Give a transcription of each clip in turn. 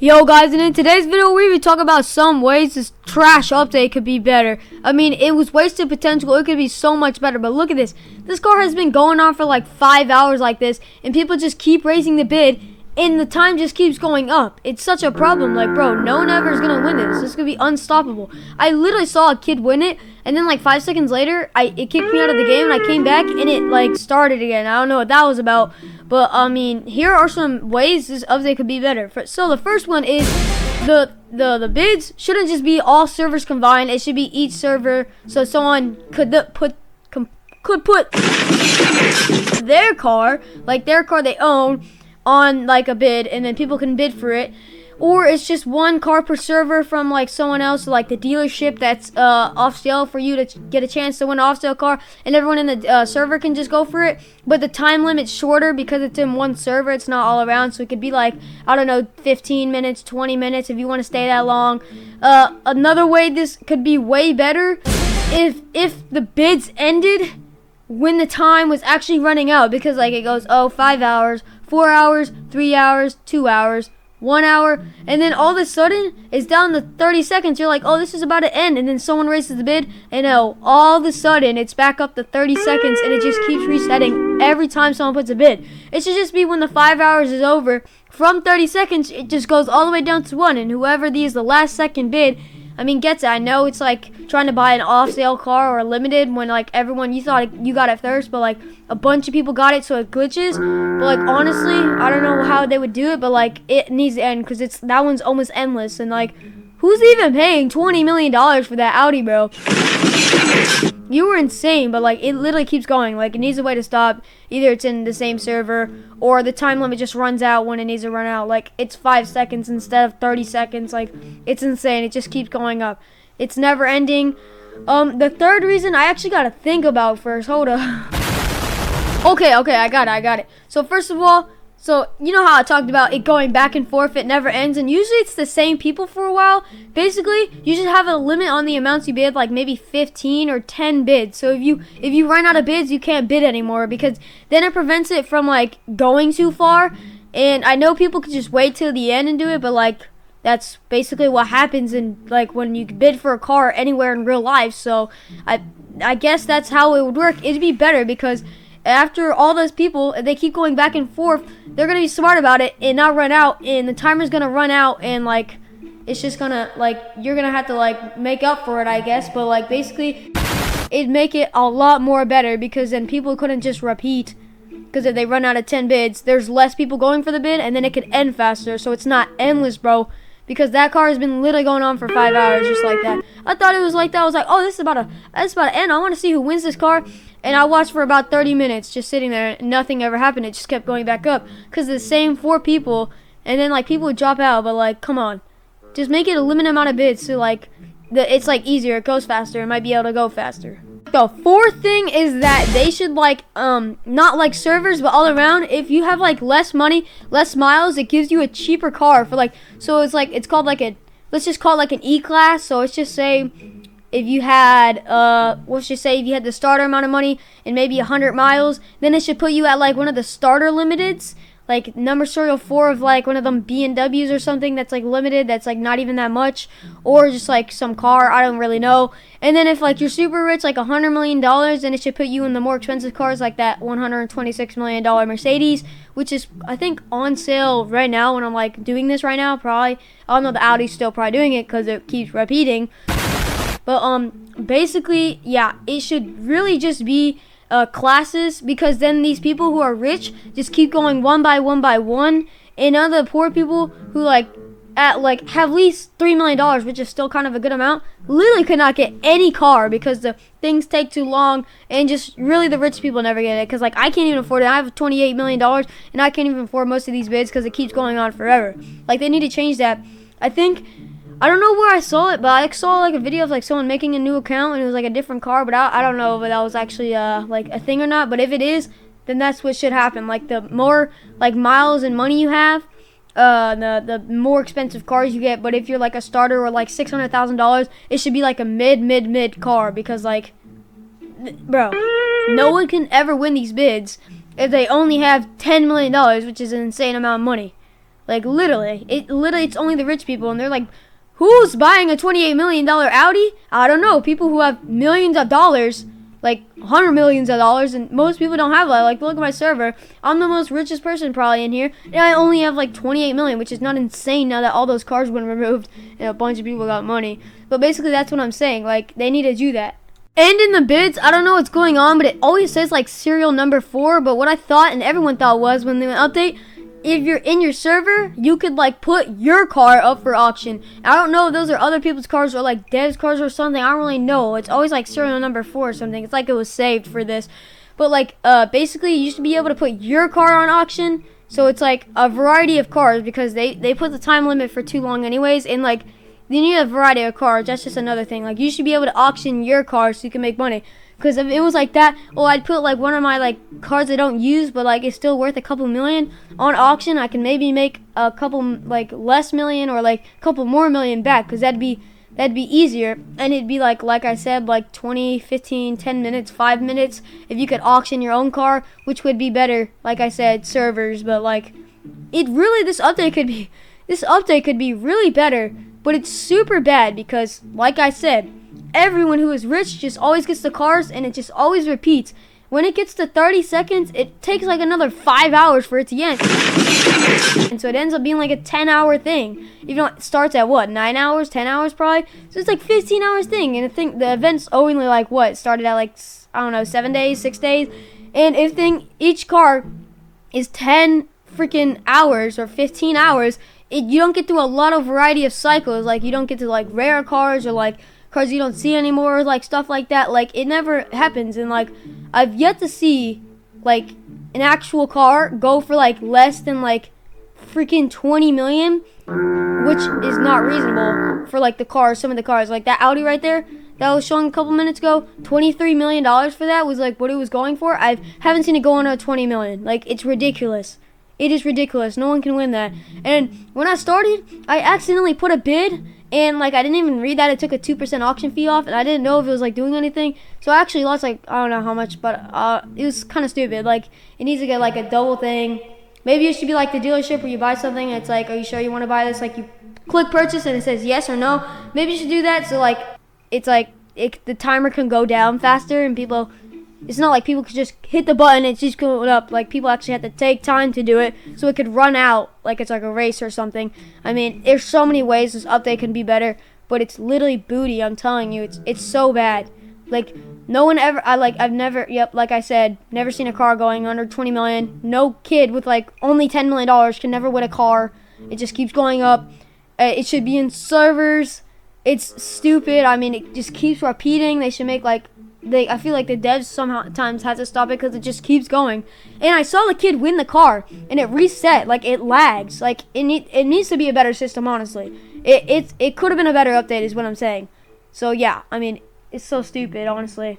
Yo guys, and in today's video we will talk about some ways this trash update could be better. I mean, it was wasted potential. It could be so much better, but look at this. This car has been going on for like 5 hours like this, and people just keep raising the bid, and the time just keeps going up. It's such a problem. Like, bro, no one ever is gonna win this. This could be unstoppable. I literally saw a kid win it, and then like 5 seconds later, it kicked me out of the game, and I came back, and it like started again. I don't know what that was about. But, I mean, here are some ways this update could be better. So, the first one is the bids shouldn't just be all servers combined. It should be each server, so someone could put their car they own on, like, a bid, and then people can bid for it. Or it's just one car per server from like someone else, like the dealership that's off sale, for you to get a chance to win an off sale car, and everyone in the server can just go for it. But the time limit's shorter because it's in one server. It's not all around, so it could be like, I don't know, 15 minutes, 20 minutes if you want to stay that long. Another way this could be way better, if the bids ended when the time was actually running out, because like it goes 5 hours, 4 hours, 3 hours, 2 hours, 1 hour, and then all of a sudden it's down to 30 seconds. You're like, oh, this is about to end, and then someone raises the bid, and all of a sudden it's back up to 30 seconds, and it just keeps resetting every time someone puts a bid. It should just be when the 5 hours is over, from 30 seconds it just goes all the way down to 1, and whoever the last second bid, I mean, gets it. I know it's like trying to buy an off-sale car or a limited when like everyone, you thought you got it first, but like a bunch of people got it, so it glitches. But like honestly, I don't know how they would do it, but like it needs to end, because that one's almost endless. And like, who's even paying $20 million for that Audi, bro? You were insane. But like, it literally keeps going. Like, it needs a way to stop. Either it's in the same server, or the time limit just runs out when it needs to run out. Like, it's 5 seconds instead of 30 seconds. Like, it's insane. It just keeps going up. It's never ending. The third reason I actually gotta think about first. Hold up. Okay, I got it. So first of all, so you know how I talked about it going back and forth, it never ends, and usually it's the same people for a while. Basically, you should have a limit on the amounts you bid, like maybe 15 or 10 bids. So if you run out of bids, you can't bid anymore, because then it prevents it from like going too far. And I know people could just wait till the end and do it, but like that's basically what happens in like when you bid for a car anywhere in real life. So I guess that's how it would work. It'd be better, because after all those people, if they keep going back and forth, they're going to be smart about it and not run out, and the timer's going to run out, and like it's just going to like, you're going to have to like make up for it, I guess. But like basically it'd make it a lot more better, because then people couldn't just repeat, because if they run out of 10 bids, there's less people going for the bid, and then it could end faster. So it's not endless, bro, because that car has been literally going on for 5 hours just like that. I thought it was like that. I was like, oh, this is about to end. I want to see who wins this car. And I watched for about 30 minutes just sitting there, and nothing ever happened. It just kept going back up, because the same 4 people, and then like people would drop out. But like, come on, just make it a limited amount of bids, so like it's like easier, it goes faster, it might be able to go faster. The fourth thing is that they should like not like servers, but all around, if you have like less money, less miles, it gives you a cheaper car for like, so it's like, it's called like let's just call it like an E-class. So let's just say if you had let's just say if you had the starter amount of money and maybe 100 miles, then it should put you at like one of the starter limiteds, like number serial 4 of like one of them BMWs or something that's like limited, that's like not even that much, or just like some car, I don't really know. And then if like you're super rich, like $100 million, then it should put you in the more expensive cars, like that $126 million Mercedes, which is I think on sale right now when I'm like doing this right now. Probably, I don't know, the Audi's still probably doing it because it keeps repeating. But basically, yeah, it should really just be classes, because then these people who are rich just keep going one by one, and other poor people who like have at least $3 million, which is still kind of a good amount, literally could not get any car, because the things take too long, and just really the rich people never get it, because like I can't even afford it. I have $28 million, and I can't even afford most of these bids because it keeps going on forever. Like, they need to change that. I don't know where I saw it, but I saw like a video of like someone making a new account, and it was like a different car, but I don't know if that was actually like a thing or not. But if it is, then that's what should happen. Like, the more like miles and money you have, the more expensive cars you get. But if you're like a starter or like $600,000, it should be like a mid car, because like, bro, no one can ever win these bids if they only have $10 million, which is an insane amount of money. Like literally, it's only the rich people, and they're like, who's buying a $28 million Audi? I don't know. People who have millions of dollars, like $100 million, and most people don't have that. Like, look at my server. I'm the most richest person probably in here, and I only have like 28 million, which is not insane now that all those cars were removed and a bunch of people got money. But basically, that's what I'm saying. Like, they need to do that. And in the bids, I don't know what's going on, but it always says like serial number 4. But what I thought, and everyone thought was when they update, if you're in your server, you could like put your car up for auction. I don't know if those are other people's cars or like devs cars or something. I don't really know. It's always like serial number 4 or something. It's like it was saved for this. But like basically you used to be able to put your car on auction. So it's like a variety of cars because they put the time limit for too long anyways, and like you need a variety of cars. That's just another thing. Like you should be able to auction your car so you can make money. Because if it was like that, well, I'd put like one of my like cars I don't use, but like it's still worth a couple million on auction. I can maybe make a couple like less million or like a couple more million back, because that'd be easier, and it'd be like I said, like 20, 15, 10 minutes, 5 minutes if you could auction your own car, which would be better. Like I said, servers, but like this update could be really better, but it's super bad because like I said, everyone who is rich just always gets the cars, and it just always repeats. When it gets to 30 seconds, it takes like another 5 hours for it to end. And so it ends up being like a 10-hour thing. Even though it starts at what, 9 hours, 10 hours probably? So it's like 15 hours thing. And the event's only like what? Started at like, I don't know, 7 days, 6 days. And each car is 10 freaking hours or 15 hours. You don't get through a lot of variety of cycles. Like you don't get to like rare cars or like cars you don't see anymore, like stuff like that. Like it never happens. And like I've yet to see like an actual car go for like less than like freaking 20 million, which is not reasonable for like some of the cars. Like that Audi right there that I was showing a couple minutes ago, $23 million for that was like what it was going for. I haven't seen it go under 20 million. Like it's ridiculous. It is ridiculous. No one can win that. And when I started, I accidentally put a bid, and like I didn't even read that it took a 2% auction fee off, and I didn't know if it was like doing anything. So I actually lost like, I don't know how much, but it was kind of stupid. Like it needs to get like a double thing. Maybe it should be like the dealership where you buy something and it's like, are you sure you want to buy this? Like you click purchase and it says yes or no. Maybe you should do that so like it's like the timer can go down faster, and it's not like people could just hit the button and it's just going up. Like people actually have to take time to do it so it could run out like it's like a race or something. I mean, there's so many ways this update can be better, but it's literally booty. I'm telling you, it's so bad. Like no one ever, like I said, never seen a car going under 20 million. No kid with like only $10 million can never win a car. It just keeps going up. It should be in servers. It's stupid. I mean, it just keeps repeating. They should make like, I feel like the devs sometimes have to stop it because it just keeps going. And I saw the kid win the car, and it reset. Like it lags. Like it needs to be a better system. Honestly, it could have been a better update, is what I'm saying. So yeah, I mean, it's so stupid. Honestly,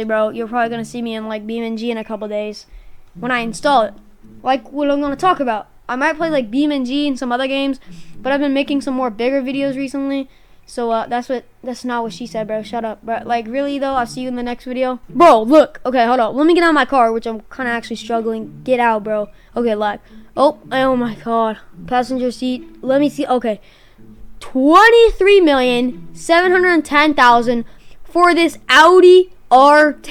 bro, you're probably gonna see me in like BeamNG in a couple days when I install it. Like what I'm gonna talk about. I might play like BeamNG and some other games, but I've been making some more bigger videos recently. So that's not what she said, bro. Shut up, bro. Like really though, I'll see you in the next video. Bro, look. Okay, hold on. Let me get out of my car, which I'm kind of actually struggling. Get out, bro. Okay, lag. Oh my god. Passenger seat. Let me see. Okay. 23,710,000 for this Audi R10.